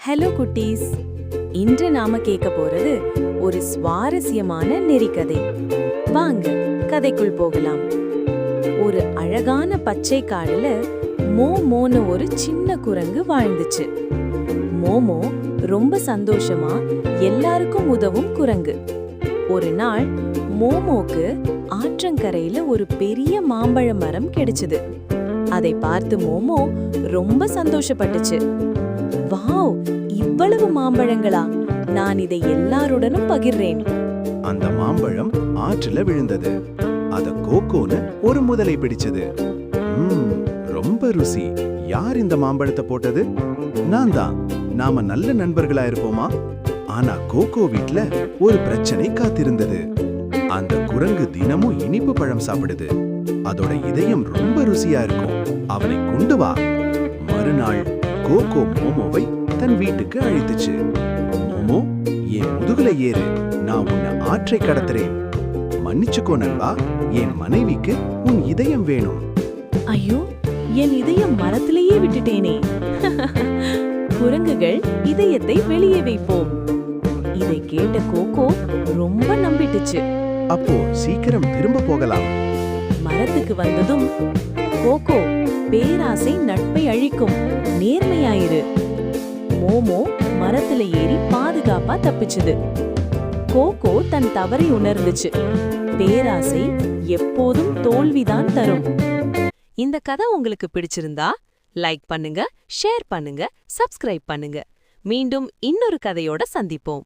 Hello குட்டீஸ், இன்று நாம கேட்க போறது ஒரு சுவாரஸ்யமான நெறிக்கதை. வாங்க கதைக்குள் போகலாம். ஒரு அழகான பச்சை காடுல மோமோன்னு ஒரு சின்ன குரங்கு வாழ்ந்துச்சு. மோமோ ரொம்ப சந்தோஷமா எல்லாருக்கும் உதவும் குரங்கு. ஒரு நாள் மோமோக்கு ஆற்றங்கரையில ஒரு பெரிய மாம்பழ மரம் கிடைச்சது. அதை பார்த்து மோமோ ரொம்ப சந்தோஷப்பட்டுச்சு. வாவ், இவ்வளவு மாம்பழங்களா! நான் இதை எல்லாருடனும் பகிர்றேன். அந்த மாம்பழம் ஆற்றுல விழுந்தது. அத கோகோன்னு ஒரு முதலை பிடிச்சது. ரொம்ப ருசி. யார் இந்த மாம்பழத்தை போட்டது? நான் தான். நாம நல்ல நண்பர்களா இருப்போமா? ஆனா கோகோ வீட்ல ஒரு பிரச்சனை காத்திருந்தது. அந்த குரங்கு தினமும் இனிப்பு பழம் சாப்பிடுது. அதோட இதயம் ரொம்ப ருசியா இருக்கும். அவனை கொண்டு வா. மறுநாள் கோகோ மோமோவை தன் வீட்டுக்கு அழைத்துச்சு. மோமோ, என் முதுகுல ஏறு, நான் உன்னை ஆற்றை கடத்துறேன். மன்னிச்சுக்கோ நண்பா, என் மனைவிக்கு உன் இதயம் வேணும். ஐயோ, என் இதயம் மரத்திலேயே விட்டுட்டேனே. குரங்குகள் இதயத்தை வெளியே வைப்போம். இதை கேட்ட கோகோ ரொம்ப நம்பிட்டுச்சு. அப்போ சீக்கிரம் திரும்ப போகலாம். மரத்துக்கு வந்ததும், கோகோ, பேராசை நட்பை அழிக்கும், நேர்மையாயிரு. மோமோ மரத்துல ஏறி பாதுகாப்பா தப்பிச்சுது. கோகோ தன் தவறை உணர்ந்துச்சு. பேராசை எப்போதும் தோல்விதான் தரும். இந்த கதை உங்களுக்கு பிடிச்சிருந்தா லைக் பண்ணுங்க, ஷேர் பண்ணுங்க, சப்ஸ்கிரைப் பண்ணுங்க. மீண்டும் இன்னொரு கதையோட சந்திப்போம்.